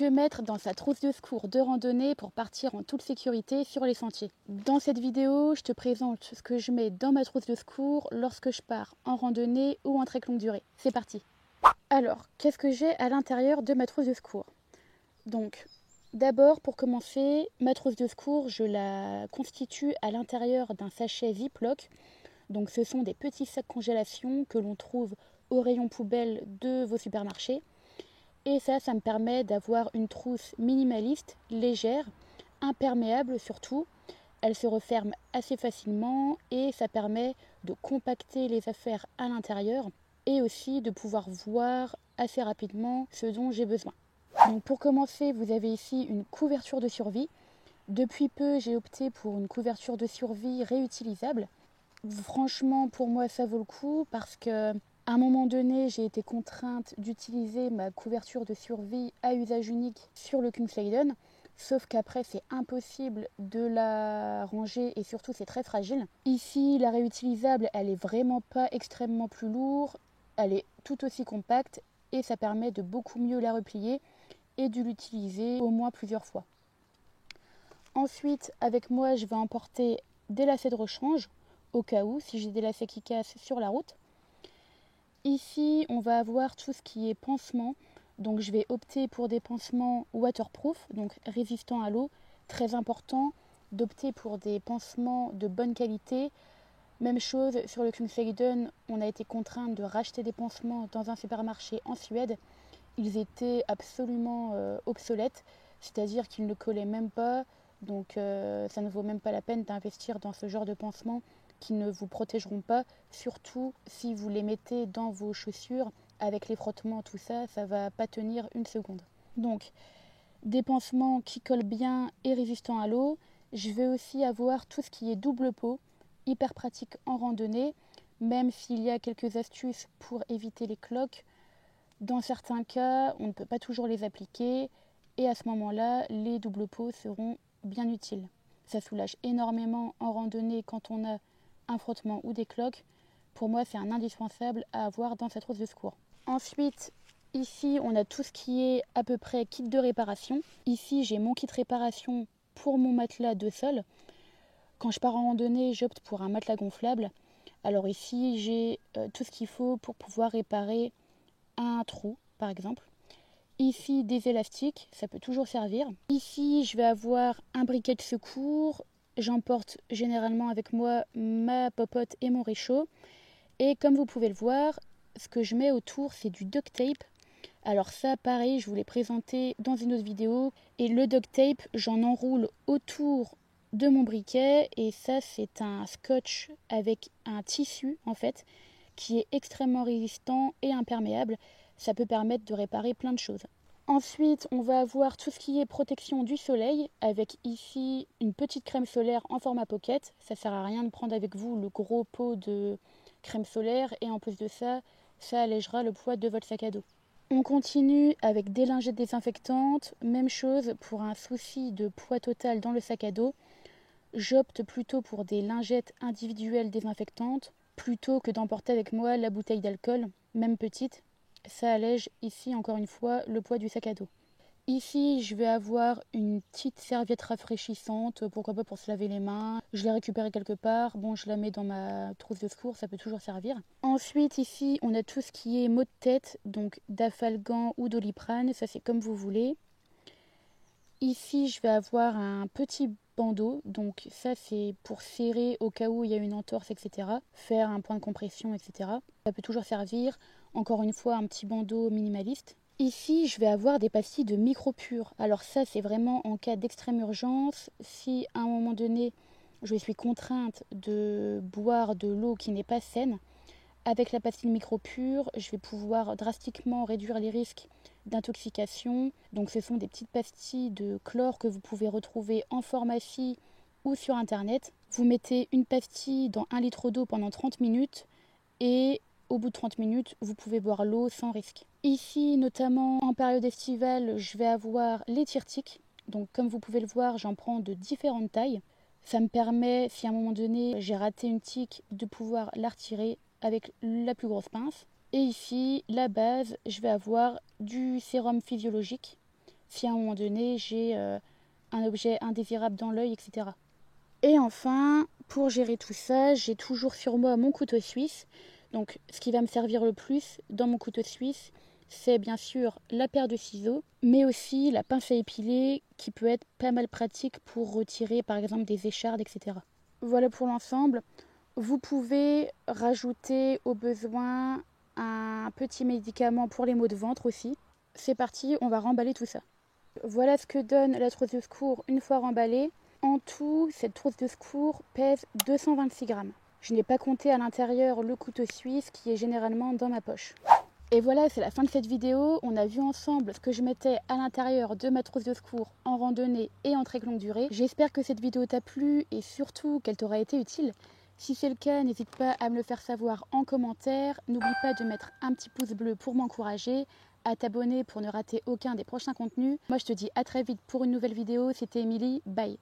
Que mettre dans sa trousse de secours de randonnée pour partir en toute sécurité sur les sentiers? Dans cette vidéo, je te présente ce que je mets dans ma trousse de secours lorsque je pars en randonnée ou en trek longue durée. C'est parti! Alors, qu'est-ce que j'ai à l'intérieur de ma trousse de secours? Donc, d'abord, pour commencer, ma trousse de secours, je la constitue à l'intérieur d'un sachet Ziploc. Donc, ce sont des petits sacs congélation que l'on trouve au rayon poubelle de vos supermarchés. Et ça me permet d'avoir une trousse minimaliste, légère, imperméable surtout. Elle se referme assez facilement et ça permet de compacter les affaires à l'intérieur et aussi de pouvoir voir assez rapidement ce dont j'ai besoin. Donc pour commencer, vous avez ici une couverture de survie. Depuis peu, j'ai opté pour une couverture de survie réutilisable. Franchement, pour moi, ça vaut le coup parce que à un moment donné, j'ai été contrainte d'utiliser ma couverture de survie à usage unique sur le Kungsleden, sauf qu'après c'est impossible de la ranger et surtout c'est très fragile. Ici, la réutilisable, elle est vraiment pas extrêmement plus lourde, elle est tout aussi compacte et ça permet de beaucoup mieux la replier et de l'utiliser au moins plusieurs fois. Ensuite, avec moi, je vais emporter des lacets de rechange au cas où, si j'ai des lacets qui cassent sur la route. Ici, on va avoir tout ce qui est pansement. Donc, je vais opter pour des pansements waterproof, donc résistants à l'eau. Très important d'opter pour des pansements de bonne qualité. Même chose sur le Kungsleden, on a été contraint de racheter des pansements dans un supermarché en Suède. Ils étaient absolument obsolètes, c'est-à-dire qu'ils ne collaient même pas. Donc, ça ne vaut même pas la peine d'investir dans ce genre de pansement qui ne vous protégeront pas, surtout si vous les mettez dans vos chaussures avec les frottements, tout ça, ça va pas tenir une seconde. Donc, des pansements qui collent bien et résistants à l'eau. Je vais aussi avoir tout ce qui est double peau, hyper pratique en randonnée, même s'il y a quelques astuces pour éviter les cloques. Dans certains cas, on ne peut pas toujours les appliquer et à ce moment-là, les double peaux seront bien utiles. Ça soulage énormément en randonnée quand on a un frottement ou des cloques. Pour moi, c'est un indispensable à avoir dans sa trousse de secours. Ensuite, ici, on a tout ce qui est à peu près kit de réparation. Ici, j'ai mon kit réparation pour mon matelas de sol. Quand je pars en randonnée, j'opte pour un matelas gonflable. Alors ici, j'ai tout ce qu'il faut pour pouvoir réparer un trou, par exemple. Ici, des élastiques, ça peut toujours servir. Ici, je vais avoir un briquet de secours. J'emporte généralement avec moi ma popote et mon réchaud. Et comme vous pouvez le voir, ce que je mets autour, c'est du duct tape. Alors ça, pareil, je vous l'ai présenté dans une autre vidéo. Et le duct tape, j'en enroule autour de mon briquet. Et ça, c'est un scotch avec un tissu, en fait, qui est extrêmement résistant et imperméable. Ça peut permettre de réparer plein de choses. Ensuite, on va avoir tout ce qui est protection du soleil, avec ici une petite crème solaire en format pocket. Ça ne sert à rien de prendre avec vous le gros pot de crème solaire et en plus de ça, ça allégera le poids de votre sac à dos. On continue avec des lingettes désinfectantes. Même chose pour un souci de poids total dans le sac à dos. J'opte plutôt pour des lingettes individuelles désinfectantes plutôt que d'emporter avec moi la bouteille d'alcool, même petite. Ça allège ici encore une fois le poids du sac à dos. Ici, je vais avoir une petite serviette rafraîchissante, pourquoi pas pour se laver les mains. Je l'ai récupérée quelque part, bon je la mets dans ma trousse de secours, ça peut toujours servir. Ensuite ici, on a tout ce qui est maux de tête, donc d'Afalgan ou Doliprane, ça c'est comme vous voulez. Ici, je vais avoir un petit bandeau, donc ça c'est pour serrer au cas où il y a une entorse, etc. Faire un point de compression, etc. Ça peut toujours servir. Encore une fois, un petit bandeau minimaliste. Ici, je vais avoir des pastilles de micro-pure. Alors ça, c'est vraiment en cas d'extrême urgence. Si à un moment donné, je suis contrainte de boire de l'eau qui n'est pas saine, avec la pastille micro-pure, je vais pouvoir drastiquement réduire les risques d'intoxication. Donc ce sont des petites pastilles de chlore que vous pouvez retrouver en pharmacie ou sur internet. Vous mettez une pastille dans 1 litre d'eau pendant 30 minutes et au bout de 30 minutes, vous pouvez boire l'eau sans risque. Ici, notamment en période estivale, je vais avoir les tire-tiques. Donc comme vous pouvez le voir, j'en prends de différentes tailles. Ça me permet, si à un moment donné j'ai raté une tique, de pouvoir la retirer avec la plus grosse pince. Et ici, la base, je vais avoir du sérum physiologique. si à un moment donné j'ai un objet indésirable dans l'œil, etc. Et enfin, pour gérer tout ça, j'ai toujours sur moi mon couteau suisse. Donc ce qui va me servir le plus dans mon couteau suisse, c'est bien sûr la paire de ciseaux, mais aussi la pince à épiler qui peut être pas mal pratique pour retirer par exemple des échardes, etc. Voilà pour l'ensemble. Vous pouvez rajouter au besoin un petit médicament pour les maux de ventre aussi. C'est parti, on va remballer tout ça. Voilà ce que donne la trousse de secours une fois remballée. En tout, cette trousse de secours pèse 226 grammes. Je n'ai pas compté à l'intérieur le couteau suisse qui est généralement dans ma poche. Et voilà, c'est la fin de cette vidéo. On a vu ensemble ce que je mettais à l'intérieur de ma trousse de secours en randonnée et en trek longue durée. J'espère que cette vidéo t'a plu et surtout qu'elle t'aura été utile. Si c'est le cas, n'hésite pas à me le faire savoir en commentaire. N'oublie pas de mettre un petit pouce bleu pour m'encourager, à t'abonner pour ne rater aucun des prochains contenus. Moi, je te dis à très vite pour une nouvelle vidéo. C'était Émilie. Bye.